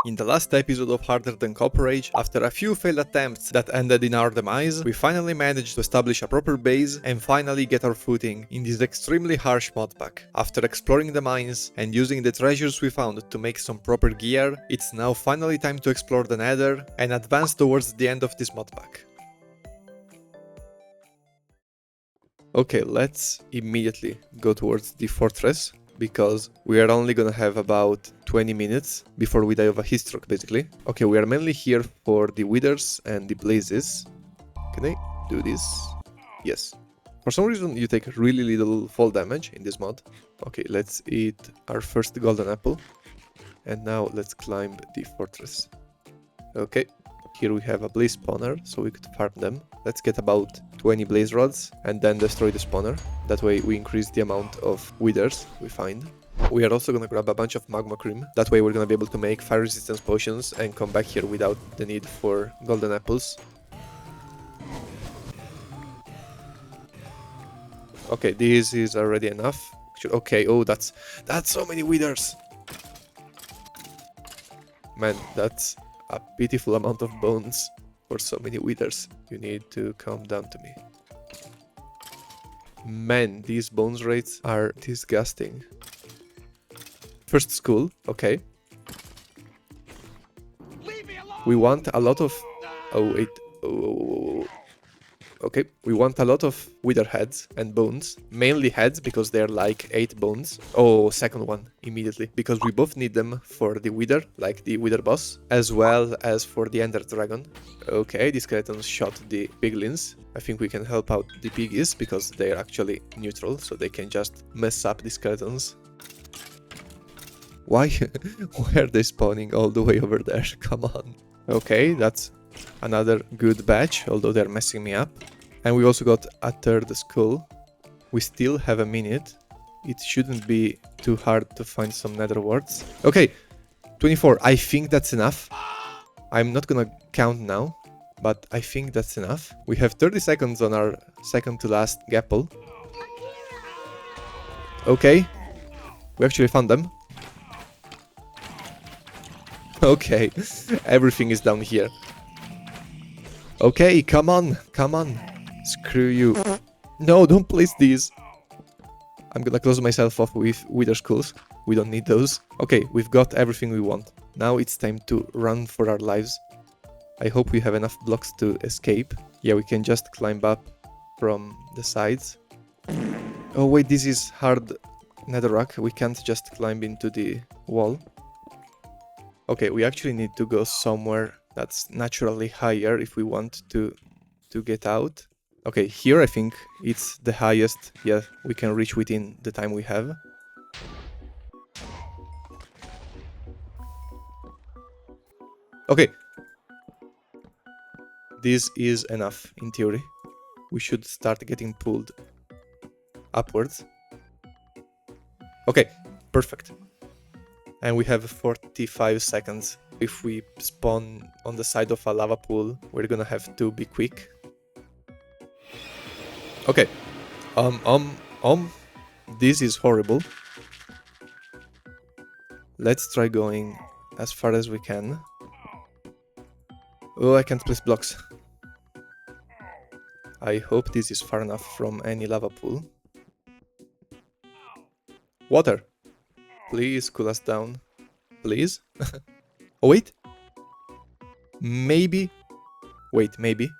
In the last episode of Harder Than Copper Age, after a few failed attempts that ended in our demise, we finally managed to establish a proper base and finally get our footing in this extremely harsh modpack. After exploring the mines and using the treasures we found to make some proper gear, it's now finally time to explore the Nether and advance towards the end of this modpack. Okay, let's immediately go towards the fortress, because we are only gonna have about 20 minutes before we die of a heat stroke, basically. Okay, we are mainly here for the withers and the blazes. Can I do this? Yes. For some reason, you take really little fall damage in this mod. Okay, let's eat our first golden apple. And now let's climb the fortress. Okay, here we have a blaze spawner, so we could farm them. Let's get about 20 blaze rods and then destroy the spawner. That way we increase the amount of withers we find. We are also gonna grab a bunch of magma cream. That way we're gonna be able to make fire resistance potions and come back here without the need for golden apples. Okay, this is already enough. Okay, oh, that's so many withers. Man, that's a pitiful amount of bones for so many withers. You need to calm down to me. Man, these bones rates are disgusting. First school, okay. We want a lot of... Oh, wait. Oh. Okay, we want a lot of wither heads and bones. Mainly heads, because they're like 8 bones. Oh, second one, immediately. Because we both need them for the wither, like the wither boss, as well as for the ender dragon. Okay, the skeletons shot the piglins. I think we can help out the piggies, because they're actually neutral, so they can just mess up the skeletons. Why? Why are they spawning all the way over there? Come on. Okay, that's another good batch, although they're messing me up. And we also got a third skull. We still have a minute. It shouldn't be too hard to find some nether warts. Okay, 24. I think that's enough. I'm not gonna count now, but I think that's enough. We have 30 seconds on our second to last gapple. Okay, we actually found them. Okay, everything is down here. Okay, come on, come on. Screw you. No, don't place these. I'm gonna close myself off with wither skulls. We don't need those. Okay, we've got everything we want. Now it's time to run for our lives. I hope we have enough blocks to escape. Yeah, we can just climb up from the sides. Oh wait, this is hard netherrack. We can't just climb into the wall. Okay, we actually need to go somewhere that's naturally higher if we want to get out. Okay, here I think it's the highest, yeah, we can reach within the time we have. Okay. This is enough, in theory. We should start getting pulled upwards. Okay, perfect. And we have 45 seconds. If we spawn on the side of a lava pool, we're gonna have to be quick. Okay. This is horrible. Let's try going as far as we can. Oh, I can't place blocks. I hope this is far enough from any lava pool. Water! Please cool us down. Please? Oh, wait. Maybe. Wait, maybe.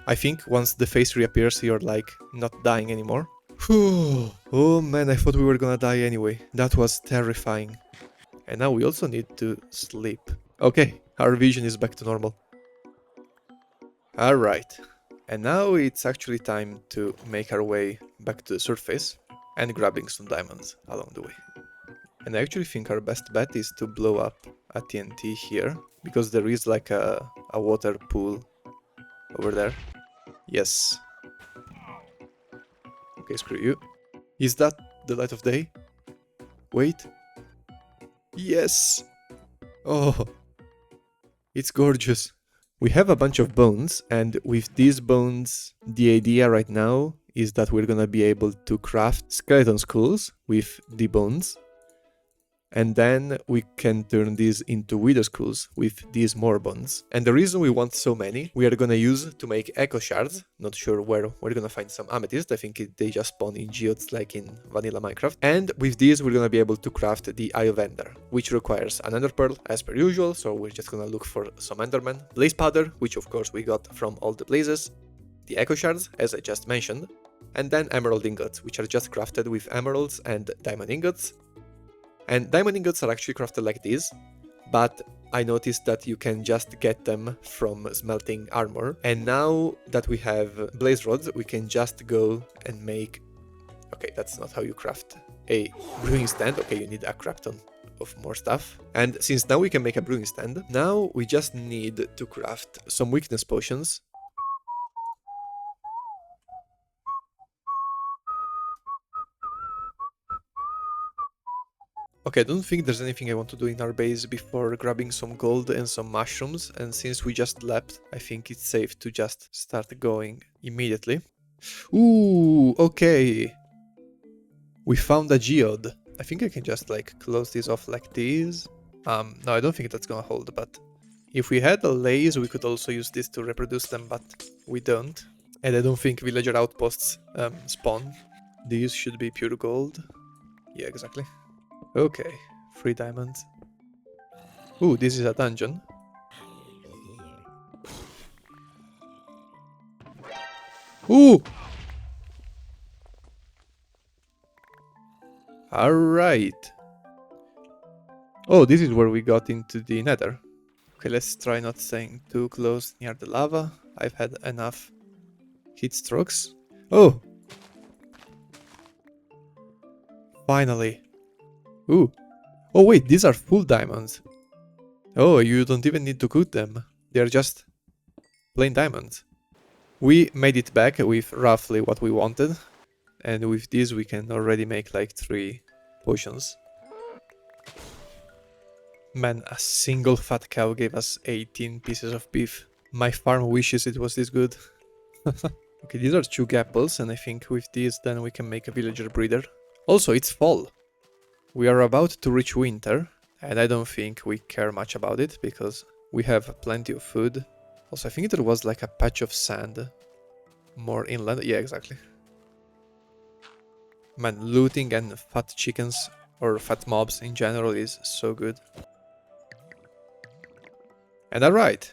I think once the face reappears, you're like not dying anymore. Oh man, I thought we were gonna die anyway. That was terrifying. And now we also need to sleep. Okay, our vision is back to normal. Alright. And now it's actually time to make our way back to the surface and grabbing some diamonds along the way. And I actually think our best bet is to blow up a TNT here, because there is like a water pool over there. Yes. Okay, screw you. Is that the light of day? Wait. Yes! Oh, it's gorgeous. We have a bunch of bones, and with these bones, the idea right now is that we're gonna be able to craft skeleton skulls with the bones. And then we can turn these into wither skulls with these more bones. And the reason we want so many, we are gonna use to make echo shards. Not sure where we're gonna find some amethyst. I think they just spawn in geodes like in vanilla Minecraft. And with these, we're gonna be able to craft the Eye of Ender, which requires an ender pearl as per usual. So we're just gonna look for some enderman. Blaze powder, which of course we got from all the blazes. The echo shards, as I just mentioned. And then emerald ingots, which are just crafted with emeralds and diamond ingots. And diamond ingots are actually crafted like this, but I noticed that you can just get them from smelting armor. And now that we have blaze rods, we can just go and make... Okay, that's not how you craft a brewing stand. Okay, you need a crap ton of more stuff. And since now we can make a brewing stand, now we just need to craft some weakness potions. Okay, I don't think there's anything I want to do in our base before grabbing some gold and some mushrooms, and since we just left, I think it's safe to just start going immediately. Ooh, okay. We found a geode. I think I can just like close this off like this. No, I don't think that's gonna hold, but if we had a lace, we could also use this to reproduce them, but we don't. And I don't think villager outposts spawn. These should be pure gold. Yeah, exactly. Okay, 3 diamonds. Ooh, this is a dungeon. Ooh! Alright. Oh, this is where we got into the Nether. Okay, let's try not staying too close near the lava. I've had enough heat strokes. Oh! Finally. Ooh. Oh wait, these are full diamonds. Oh, you don't even need to cook them. They're just plain diamonds. We made it back with roughly what we wanted. And with this we can already make like 3 potions. Man, a single fat cow gave us 18 pieces of beef. My farm wishes it was this good. Okay, these are 2 apples, and I think with these then we can make a villager breeder. Also, it's fall. We are about to reach winter, and I don't think we care much about it, because we have plenty of food. Also, I think there was like a patch of sand more inland. Yeah, exactly. Man, looting and fat chickens, or fat mobs in general, is so good. And alright,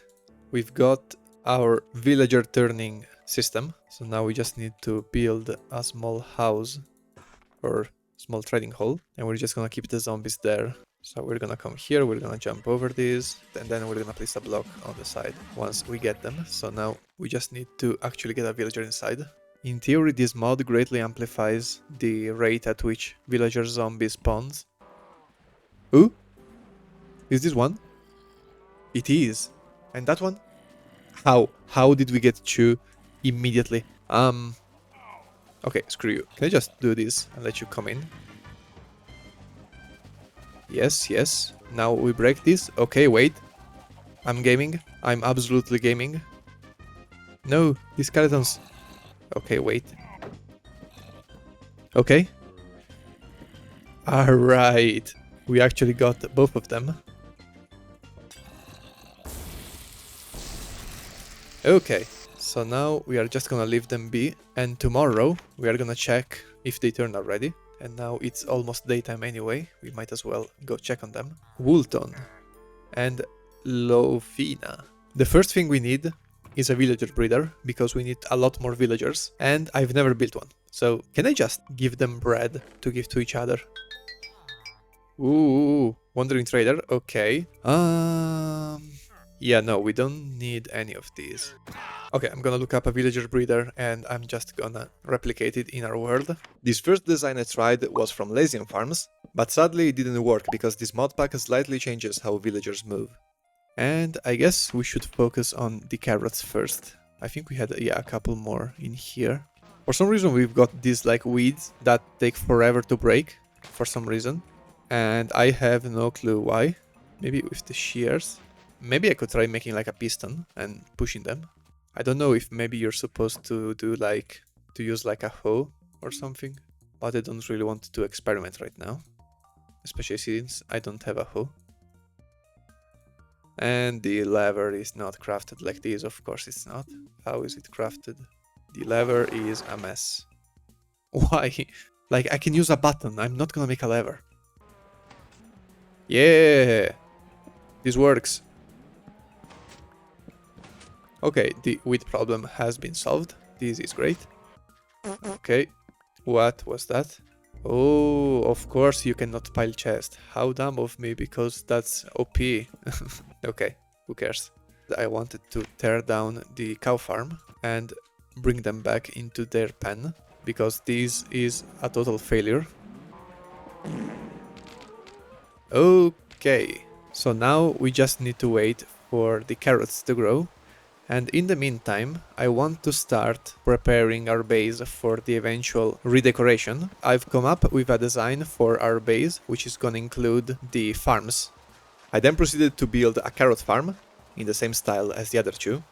we've got our villager turning system. So now we just need to build a small house or small trading hall, and we're just gonna keep the zombies there. So we're gonna come here, we're gonna jump over these, and then we're gonna place a block on the side once we get them. So now we just need to actually get a villager inside. In theory, this mod greatly amplifies the rate at which villager zombie spawns. Ooh? Is this one? It is. And that one? How? How did we get 2 immediately? Okay, screw you. Can I just do this and let you come in? Yes, yes. Now we break this. Okay, wait. I'm gaming. I'm absolutely gaming. No, these skeletons. Okay, wait. Okay. Alright. We actually got both of them. Okay, so now we are just gonna leave them be, and tomorrow we are gonna check if they turn already. And now it's almost daytime anyway, we might as well go check on them. Woolton and Lofina. The first thing we need is a villager breeder, because we need a lot more villagers, and I've never built one. So can I just give them bread to give to each other? Ooh, wandering trader, okay. Yeah, no, we don't need any of these. Okay, I'm gonna look up a villager breeder and I'm just gonna replicate it in our world. This first design I tried was from Lazian Farms, but sadly it didn't work because this mod pack slightly changes how villagers move. And I guess we should focus on the carrots first. I think we had, yeah, a couple more in here. For some reason we've got these like weeds that take forever to break, for some reason. And I have no clue why. Maybe with the shears. Maybe I could try making like a piston and pushing them. I don't know if maybe you're supposed to do like, to use like a hoe or something, but I don't really want to experiment right now. especially since I don't have a hoe. And the lever is not crafted like this, of course it's not. How is it crafted? The lever is a mess. Why? Like, I can use a button, I'm not gonna make a lever. Yeah! This works. Okay, the wheat problem has been solved. This is great. Okay, what was that? Oh, of course you cannot pile chest. How dumb of me, because that's OP. Okay, who cares? I wanted to tear down the cow farm and bring them back into their pen, because this is a total failure. Okay, so now we just need to wait for the carrots to grow. And in the meantime, I want to start preparing our base for the eventual redecoration. I've come up with a design for our base, which is gonna include the farms. I then proceeded to build a carrot farm, in the same style as the other two.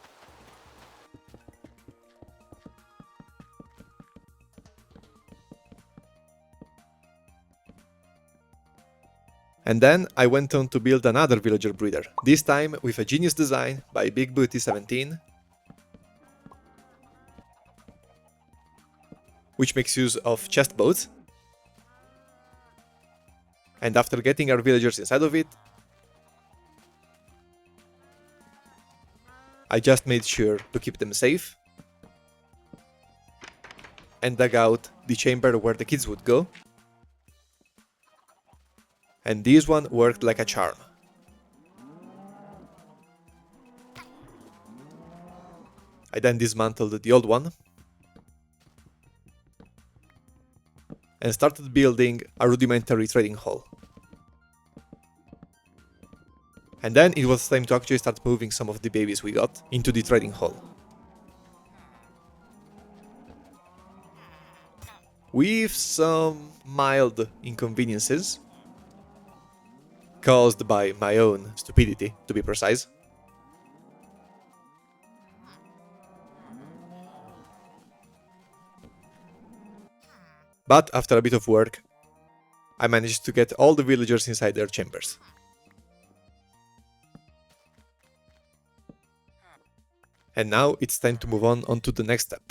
And then I went on to build another villager breeder, this time with a genius design by Big Booty 17, which makes use of chest boats. And after getting our villagers inside of it, I just made sure to keep them safe and dug out the chamber where the kids would go. And this one worked like a charm. I then dismantled the old one and started building a rudimentary trading hall. And then it was time to actually start moving some of the babies we got into the trading hall. With some mild inconveniences caused by my own stupidity, to be precise. But after a bit of work, I managed to get all the villagers inside their chambers. And now it's time to move on to the next step.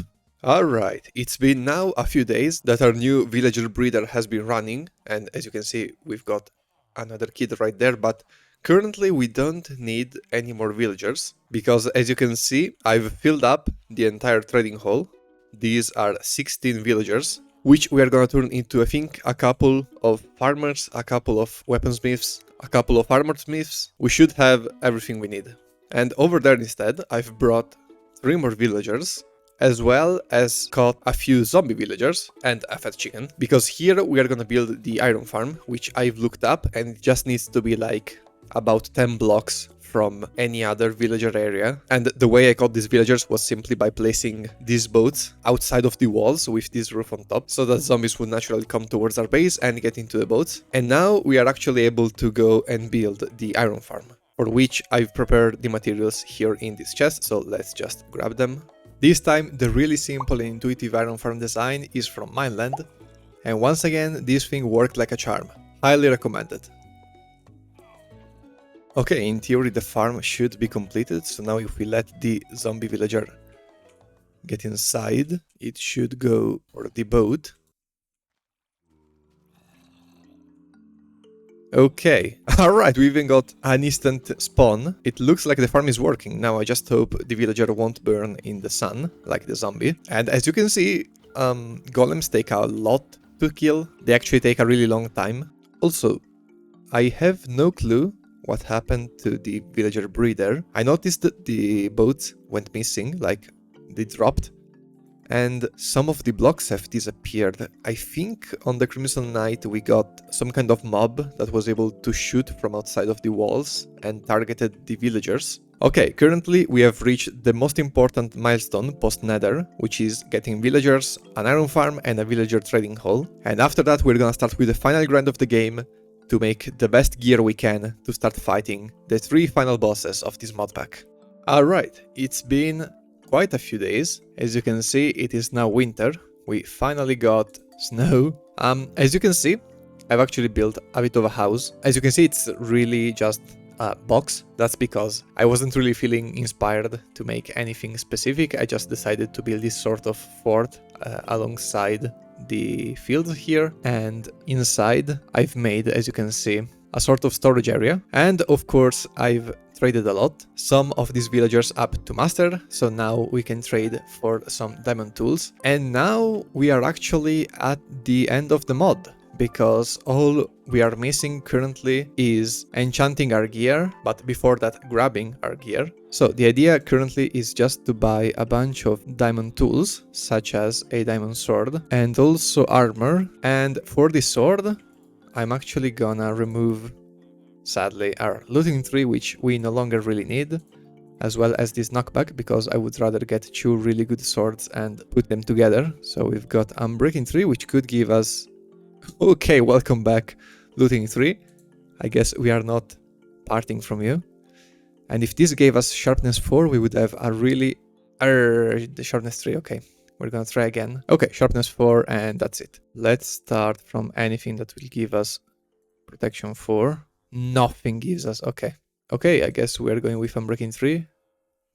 Alright, it's been now a few days that our new villager breeder has been running, and as you can see, we've got another kid right there, but currently we don't need any more villagers, because as you can see, I've filled up the entire trading hall. These are 16 villagers, which we are gonna turn into, I think, a couple of farmers, a couple of weaponsmiths, a couple of armored smiths. We should have everything we need. And over there instead, I've brought 3 more villagers, as well as caught a few zombie villagers and a fat chicken, because here we are gonna build the iron farm, which I've looked up, and it just needs to be like about 10 blocks from any other villager area. And the way I caught these villagers was simply by placing these boats outside of the walls with this roof on top, so that zombies would naturally come towards our base and get into the boats. And now we are actually able to go and build the iron farm, for which I've prepared the materials here in this chest, so let's just grab them. This time, the really simple and intuitive iron farm design is from Mineland, and once again, this thing worked like a charm. Highly recommended. Okay, in theory the farm should be completed, so now if we let the zombie villager get inside, it should go for the boat. Okay, alright, we even got an instant spawn. It looks like the farm is working. Now I just hope the villager won't burn in the sun, like the zombie. And as you can see, golems take a lot to kill. They actually take a really long time. Also, I have no clue what happened to the villager breeder. I noticed that the boats went missing, like they dropped. And some of the blocks have disappeared. I think on the Crimson Night we got some kind of mob that was able to shoot from outside of the walls and targeted the villagers. Okay, currently we have reached the most important milestone post-Nether, which is getting villagers, an iron farm and a villager trading hall. And after that we're gonna start with the final grind of the game to make the best gear we can to start fighting the 3 final bosses of this mod pack. Alright, it's been quite a few days. As you can see, it is now winter. We finally got snow. As you can see, I've actually built a bit of a house. As you can see, it's really just a box. That's because I wasn't really feeling inspired to make anything specific. I just decided to build this sort of fort alongside the fields here, and inside I've made, as you can see, a sort of storage area. And of course I've traded a lot, some of these villagers up to master, so now we can trade for some diamond tools. And now we are actually at the end of the mod, because all we are missing currently is enchanting our gear, but before that grabbing our gear. So the idea currently is just to buy a bunch of diamond tools, such as a diamond sword and also armor. And for the sword, I'm actually gonna remove, sadly, our looting tree, which we no longer really need, as well as this knockback, because I would rather get 2 really good swords and put them together. So we've got unbreaking tree, which could give us... Okay, welcome back, looting tree. I guess we are not parting from you. And if this gave us sharpness 4, we would have a really... the sharpness 3, okay. We're gonna try again. Okay, sharpness 4, and that's it. Let's start from anything that will give us protection 4. Nothing gives us, okay. Okay, I guess we're going with unbreaking 3.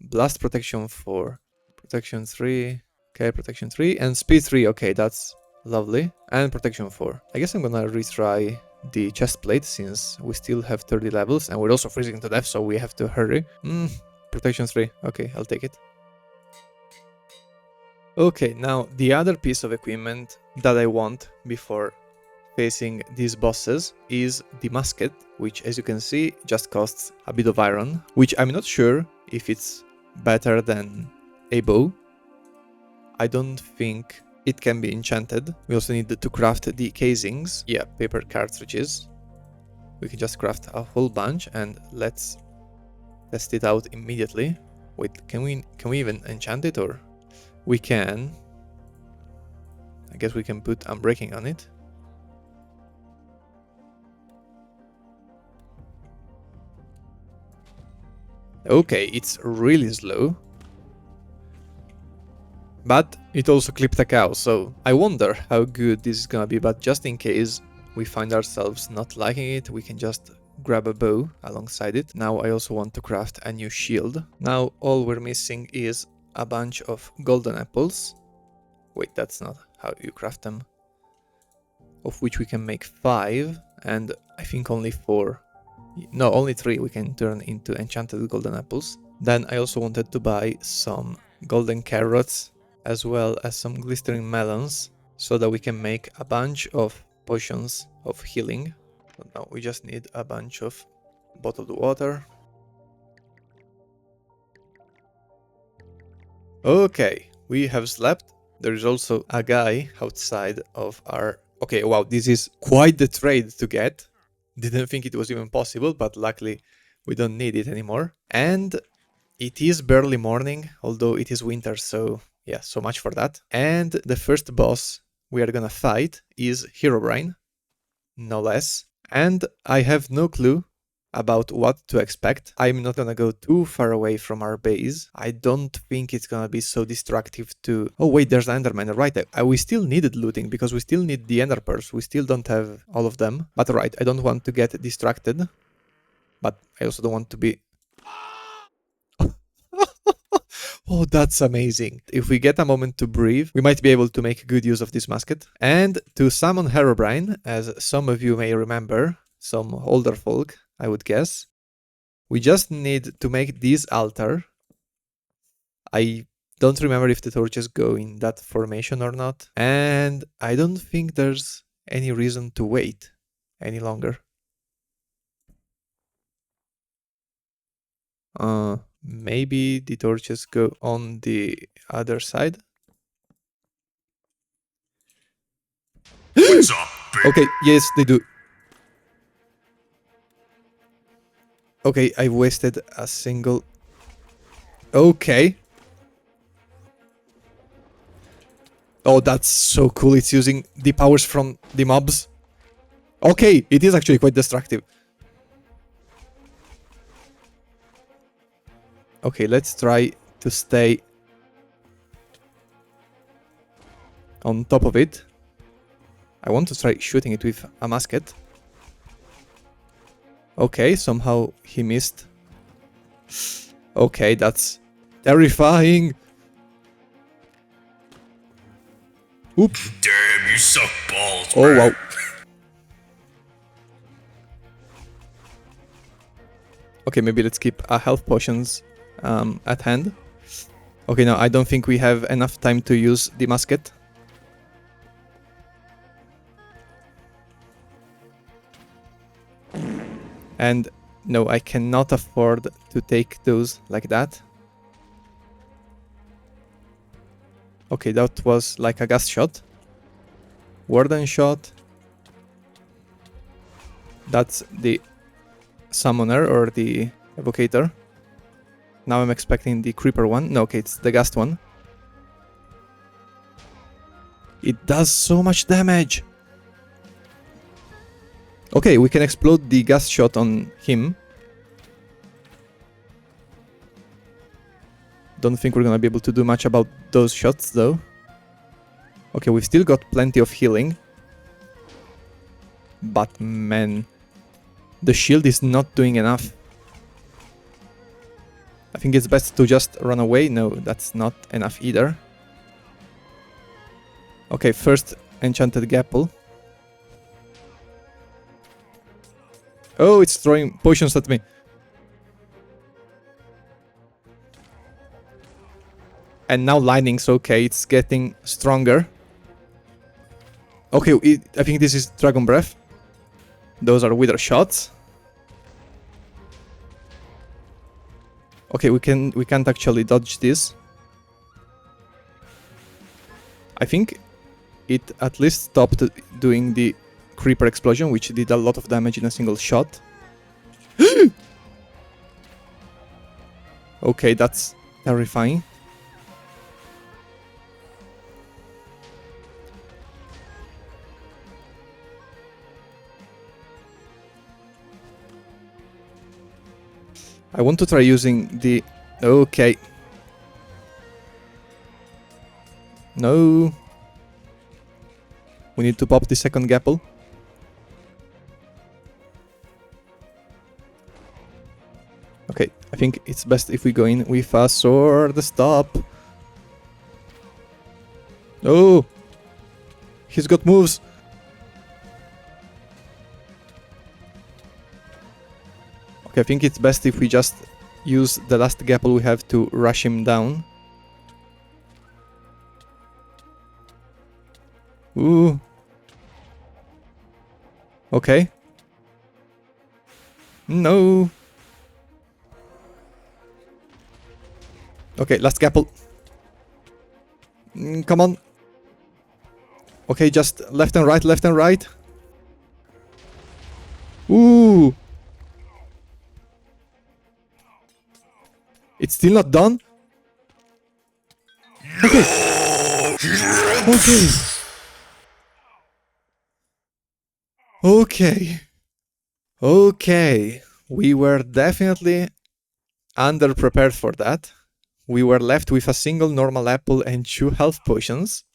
Blast protection 4. Protection 3. Okay, protection 3. And speed 3, okay, that's lovely. And protection 4. I guess I'm gonna retry the chest plate, since we still have 30 levels, and we're also freezing to death, so we have to hurry. Protection 3, okay, I'll take it. Okay, now the other piece of equipment that I want before facing these bosses is the musket, which, as you can see, just costs a bit of iron, which I'm not sure if it's better than a bow. I don't think it can be enchanted. We also need to craft the casings. Yeah, paper cartridges. We can just craft a whole bunch, and let's test it out immediately. Wait, can we even enchant it, or... We can. I guess we can put unbreaking on it. Okay, it's really slow. But it also clipped a cow, so I wonder how good this is gonna be, but just in case we find ourselves not liking it, we can just grab a bow alongside it. Now I also want to craft a new shield. Now all we're missing is a bunch of golden apples. Wait, that's not how you craft them. Of which we can make 5, and I think only 4. No, only 3 we can turn into enchanted golden apples. Then I also wanted to buy some golden carrots, as well as some glistering melons, so that we can make a bunch of potions of healing. But now we just need a bunch of bottled water. Okay, we have slept. There is also a guy outside of our... Okay, wow, this is quite the trade to get. Didn't think it was even possible, but luckily we don't need it anymore. And it is barely morning, although it is winter, so yeah, so much for that. And the first boss we are gonna fight is Herobrine, no less. And I have no clue about what to expect. I'm not gonna go too far away from our base. I don't think it's gonna be so destructive to... Oh wait, there's an Enderman, right? We still needed looting, because we still need the Ender Pearls. We still don't have all of them. But right, I don't want to get distracted. But I also don't want to be... Oh, that's amazing. If we get a moment to breathe, we might be able to make good use of this musket. And to summon Herobrine, as some of you may remember, some older folk, I would guess, we just need to make this altar. I don't remember if the torches go in that formation or not, and I don't think there's any reason to wait any longer. Maybe the torches go on the other side? What's up, baby? Okay, yes, they do. Okay, I wasted a single... Okay. Oh, that's so cool. It's using the powers from the mobs. Okay, it is actually quite destructive. Okay, let's try to stay on top of it. I want to try shooting it with a musket. Okay, somehow he missed. Okay, that's terrifying. Oop. Damn, you suck balls, Oh, man. wow. Okay, maybe let's keep our health potions at hand. Okay, no, I don't think we have enough time to use the musket. And no, I cannot afford to take those like that. Okay, that was like a gas shot. Warden shot. That's the summoner or the evocator. Now I'm expecting the creeper one. No, okay, it's the ghast one. It does so much damage. Okay, we can explode the gas shot on him. Don't think we're gonna be able to do much about those shots though. Okay, we've still got plenty of healing. But man, the shield is not doing enough. I think it's best to just run away. No, that's not enough either. Okay, first enchanted gapple. Oh, it's throwing potions at me. And now lightning's okay, it's getting stronger. Okay, I think this is Dragon Breath. Those are Wither shots. Okay, we can't actually dodge this. I think it at least stopped doing the creeper explosion, which did a lot of damage in a single shot. Okay, that's terrifying. I want to try using the... Okay. No. We need to pop the second gapple. Okay, I think it's best if we go in with a sword. Stop. Oh! He's got moves. Okay, I think it's best if we just use the last gapple we have to rush him down. Ooh. Okay. No. Okay, last gapple. Come on. Okay, just left and right, left and right. Ooh. It's still not done? Okay. Okay. Okay. Okay. We were definitely underprepared for that. We were left with a single normal apple and 2 health potions.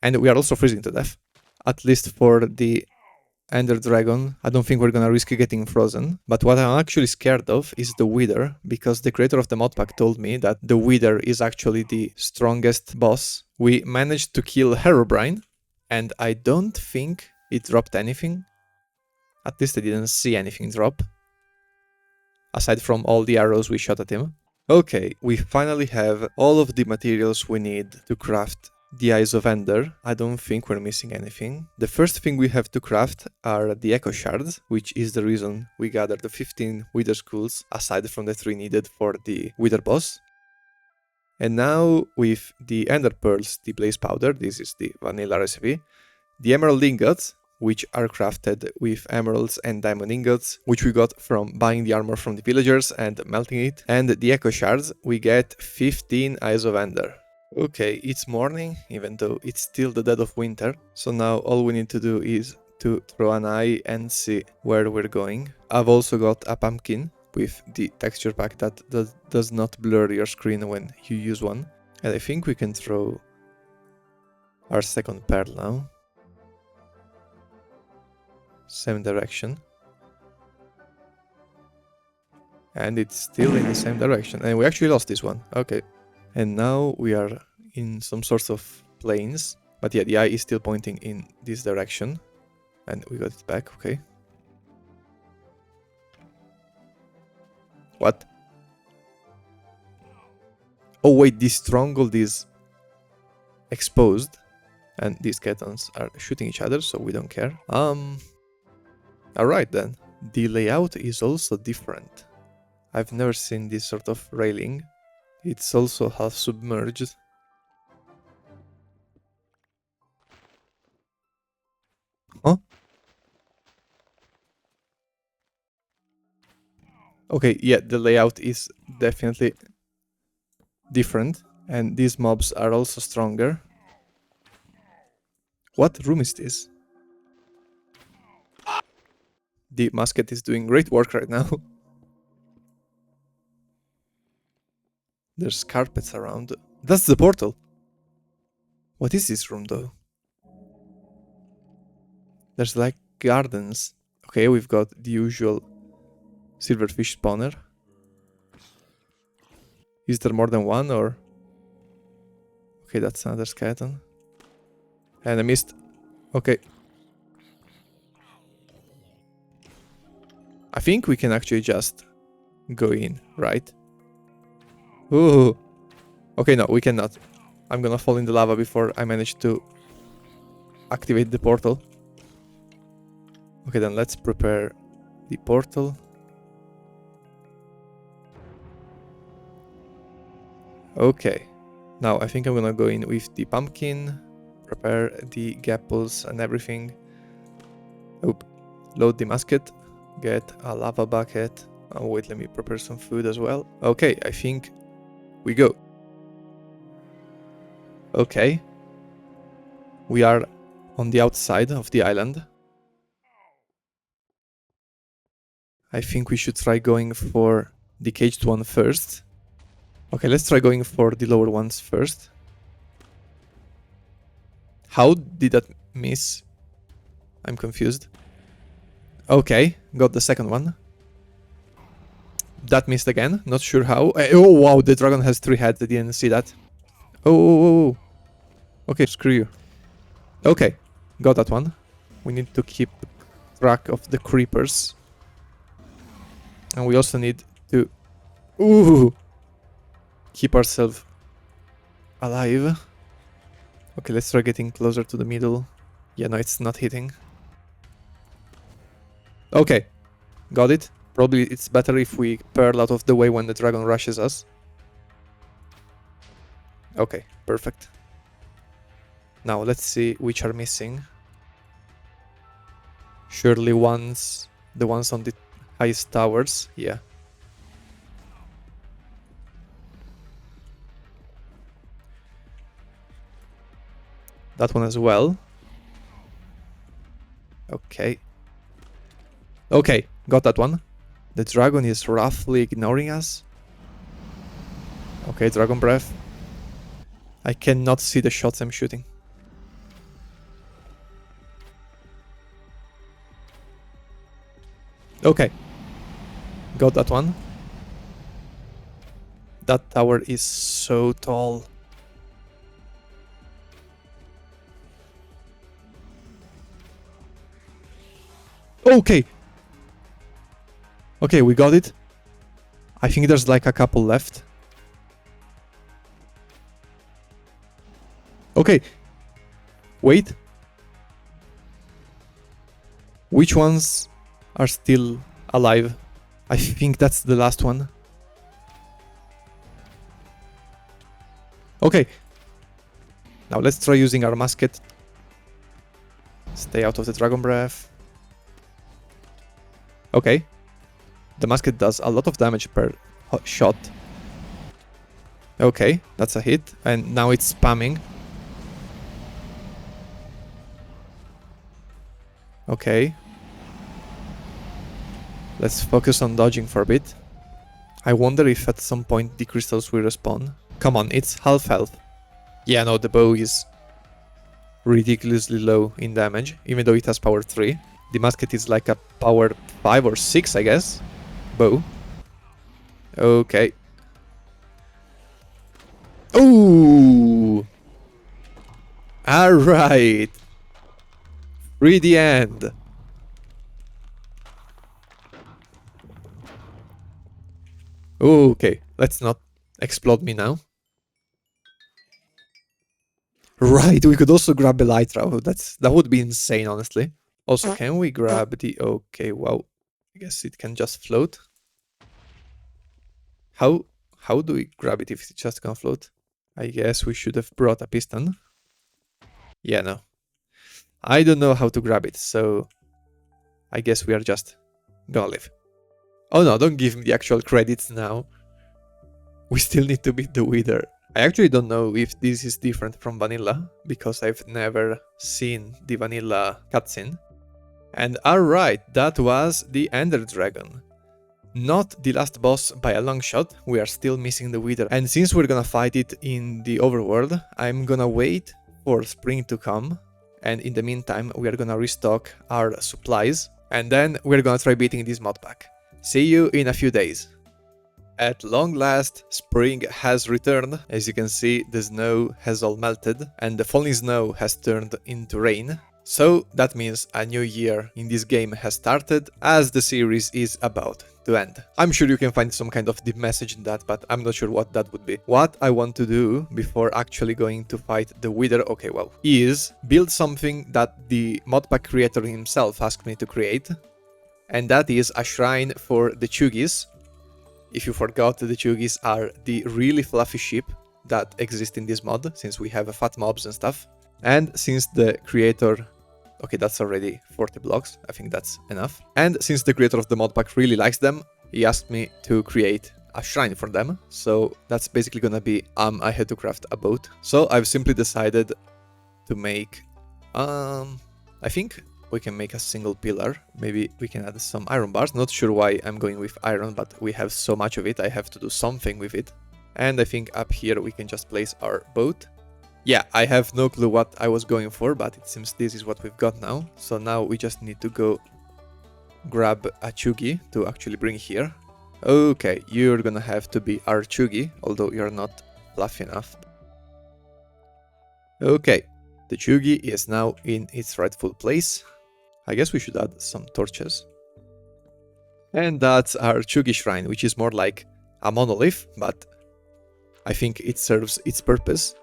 And we are also freezing to death. At least for the Ender Dragon. I don't think we're gonna risk getting frozen. But what I'm actually scared of is the Wither, because the creator of the modpack told me that the Wither is actually the strongest boss. We managed to kill Herobrine, and I don't think it dropped anything. At least I didn't see anything drop. Aside from all the arrows we shot at him. Okay, we finally have all of the materials we need to craft the Eyes of Ender. I don't think we're missing anything. The first thing we have to craft are the Echo Shards, which is the reason we gathered the 15 Wither Skulls, aside from the 3 needed for the Wither boss. And now with the Ender Pearls, the Blaze Powder, this is the vanilla recipe, the Emerald Ingots, which are crafted with emeralds and diamond ingots, which we got from buying the armor from the villagers and melting it, and the Echo Shards, we get 15 Eyes of Ender. Okay, it's morning, even though it's still the dead of winter, so now all we need to do is to throw an eye and see where we're going. I've also got a pumpkin with the texture pack that does not blur your screen when you use one. And I think we can throw our second pearl now. Same direction. And it's still in the same direction. And we actually lost this one. Okay. And now we are in some sorts of plains. But yeah, the eye is still pointing in this direction. And we got it back, okay. What? Oh wait, this stronghold is exposed. And these Ketons are shooting each other, so we don't care. Alright then. The layout is also different. I've never seen this sort of railing. It's also half submerged. Huh? Okay, yeah, the layout is definitely different. And these mobs are also stronger. What room is this? The musket is doing great work right now. There's carpets around. That's the portal. What is this room though? There's like gardens. Okay, we've got the usual silverfish spawner. Is there more than one or? Okay, that's another skeleton. And I missed. Okay. I think we can actually just go in, right? Ooh. Okay, no, we cannot. I'm gonna fall in the lava before I manage to activate the portal. Okay, then let's prepare the portal. Okay. Now I think I'm gonna go in with the pumpkin, prepare the gapples and everything. Oop. Load the musket, get a lava bucket. Oh wait, let me prepare some food as well. Okay, I think we go. Okay. We are on the outside of the island. I think we should try going for the caged one first. Okay, let's try going for the lower ones first. How did that miss? I'm confused. Okay, got the second one. That missed again, not sure how. Oh wow, the dragon has 3 heads, I didn't see that. Oh. Okay, screw you. Okay, got that one. We need to keep track of the creepers. And we also need to... Ooh! Keep ourselves alive. Okay, let's try getting closer to the middle. Yeah, no, it's not hitting. Okay, got it. Probably it's better if we pearl out of the way when the dragon rushes us. Okay, perfect. Now let's see which are missing. Surely the ones on the highest towers, yeah. That one as well. Okay. Okay, got that one. The dragon is roughly ignoring us. Okay, dragon breath. I cannot see the shots I'm shooting. Okay. Got that one. That tower is so tall. Okay. Okay, we got it. I think there's like a couple left. Okay. Wait. Which ones are still alive? I think that's the last one. Okay. Now let's try using our musket. Stay out of the dragon breath. Okay. The musket does a lot of damage per shot. Okay, that's a hit. And now it's spamming. Okay. Let's focus on dodging for a bit. I wonder if at some point the crystals will respawn. Come on, it's half health. Yeah, no, the bow is ridiculously low in damage, even though it has power 3. The musket is like a power 5 or 6, I guess. Bow. Okay. Ooh! Alright! Free the end! Okay, let's not explode me now. Right, we could also grab Elytra. That would be insane, honestly. Also, can we grab the... Okay, wow. I guess it can just float. How do we grab it if it's just gonna float? I guess we should have brought a piston. Yeah, no. I don't know how to grab it, so... I guess we are just gonna live. Oh no, don't give me the actual credits now. We still need to beat the Wither. I actually don't know if this is different from vanilla, because I've never seen the vanilla cutscene. And alright, that was the Ender Dragon. Not the last boss by a long shot, we are still missing the Wither. And since we're gonna fight it in the overworld, I'm gonna wait for spring to come. And in the meantime, we are gonna restock our supplies. And then we're gonna try beating this mod pack. See you in a few days. At long last, spring has returned. As you can see, the snow has all melted and the falling snow has turned into rain. So that means a new year in this game has started, as the series is about to end. I'm sure you can find some kind of deep message in that, but I'm not sure what that would be. What I want to do before actually going to fight the Wither, is build something that the modpack creator himself asked me to create, and that is a shrine for the Chugis. If you forgot, the Chugis are the really fluffy sheep that exist in this mod, since we have fat mobs and stuff. And since the creator... Okay, that's already 40 blocks, I think that's enough. And since the creator of the mod pack really likes them, he asked me to create a shrine for them. So that's basically gonna be, I had to craft a boat. So I've simply decided to make, I think we can make a single pillar. Maybe we can add some iron bars. Not sure why I'm going with iron, but we have so much of it, I have to do something with it. And I think up here we can just place our boat. Yeah, I have no clue what I was going for, but it seems this is what we've got now. So now we just need to go grab a Chugi to actually bring here. Okay, you're gonna have to be our Chugi, although you're not fluffy enough. Okay, the Chugi is now in its rightful place. I guess we should add some torches. And that's our Chugi shrine, which is more like a monolith, but I think it serves its purpose.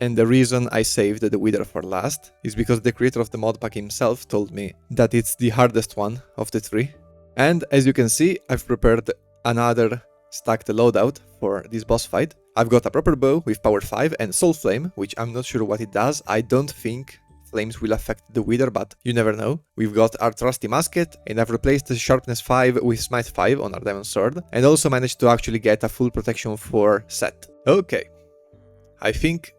And the reason I saved the Wither for last is because the creator of the modpack himself told me that it's the hardest one of the three. And as you can see, I've prepared another stacked loadout for this boss fight. I've got a proper bow with power 5 and soul flame, which I'm not sure what it does. I don't think flames will affect the Wither, but you never know. We've got our trusty musket, and I've replaced the sharpness 5 with smite 5 on our diamond sword, and also managed to actually get a full protection 4 set. Okay, I think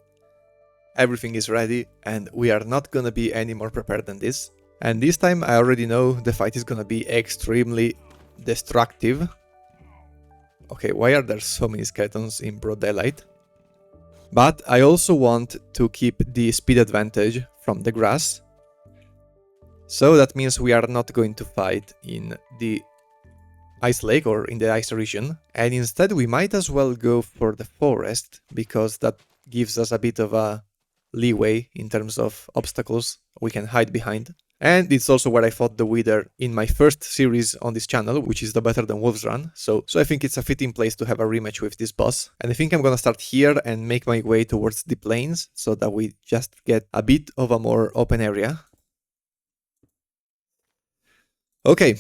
everything is ready, and we are not gonna be any more prepared than this. And this time I already know the fight is gonna be extremely destructive. Okay, why are there so many skeletons in broad daylight? But I also want to keep the speed advantage from the grass. So that means we are not going to fight in the ice lake or in the ice region. And instead we might as well go for the forest, because that gives us a bit of a leeway in terms of obstacles we can hide behind. And it's also where I fought the Wither in my first series on this channel, which is the Better Than Wolves run. So I think it's a fitting place to have a rematch with this boss. And I think I'm gonna start here and make my way towards the plains, so that we just get a bit of a more open area. Okay.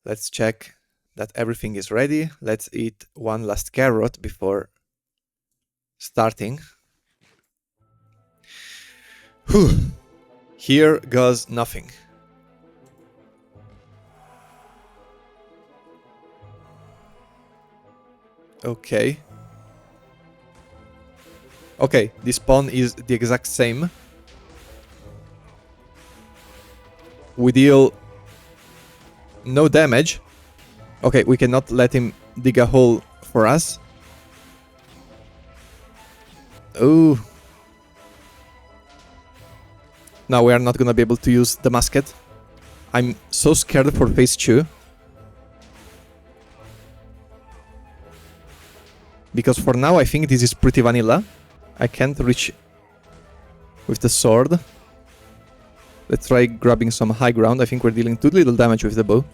Let's check that everything is ready. Let's eat one last carrot before starting. Whew. Here goes nothing. Okay. Okay, this pawn is the exact same. We deal no damage. Okay, we cannot let him dig a hole for us. Oh. Now we are not gonna be able to use the musket. I'm so scared for phase 2. Because for now I think this is pretty vanilla. I can't reach with the sword. Let's try grabbing some high ground. I think we're dealing too little damage with the bow.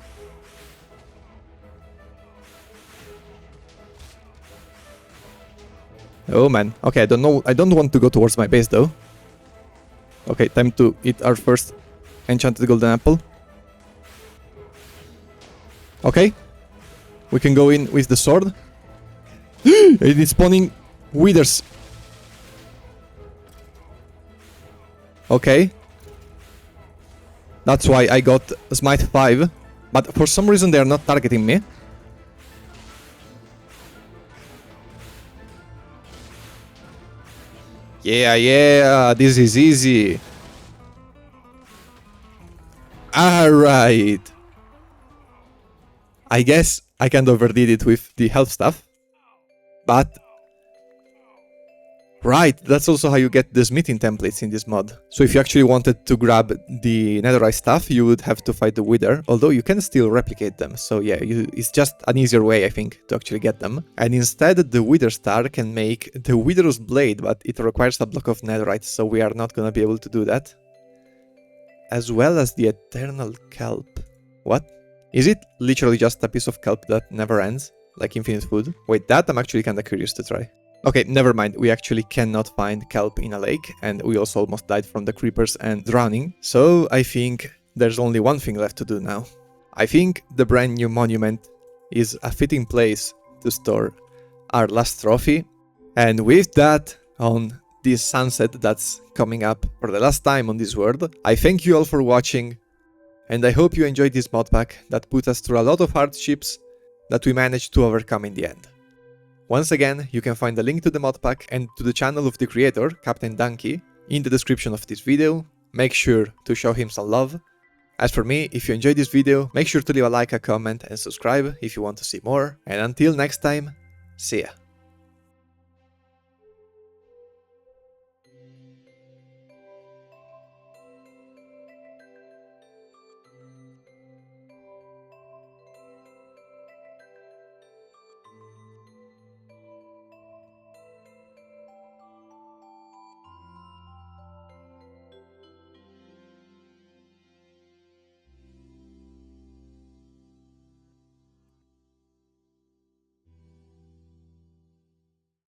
Oh man. Okay, I don't know. I don't want to go towards my base though. Okay, time to eat our first enchanted golden apple. Okay. We can go in with the sword. It is spawning withers. Okay. That's why I got Smite 5. But for some reason they are not targeting me. Yeah, this is easy. Alright. I guess I kind of overdid it with the health stuff. But... right, that's also how you get the smithing templates in this mod. So if you actually wanted to grab the netherite stuff, you would have to fight the wither, although you can still replicate them. So yeah, it's just an easier way, I think, to actually get them. And instead, the wither star can make the wither's blade, but it requires a block of netherite, so we are not gonna be able to do that. As well as the eternal kelp. What? Is it literally just a piece of kelp that never ends? Like infinite food? Wait, that I'm actually kinda curious to try. Okay, never mind, we actually cannot find kelp in a lake, and we also almost died from the creepers and drowning, so I think there's only one thing left to do now. I think the brand new monument is a fitting place to store our last trophy, and with that, on this sunset that's coming up for the last time on this world, I thank you all for watching, and I hope you enjoyed this mod pack that put us through a lot of hardships that we managed to overcome in the end. Once again, you can find the link to the mod pack and to the channel of the creator, Captain Dunky, in the description of this video. Make sure to show him some love. As for me, if you enjoyed this video, make sure to leave a like, a comment and subscribe if you want to see more. And until next time, see ya.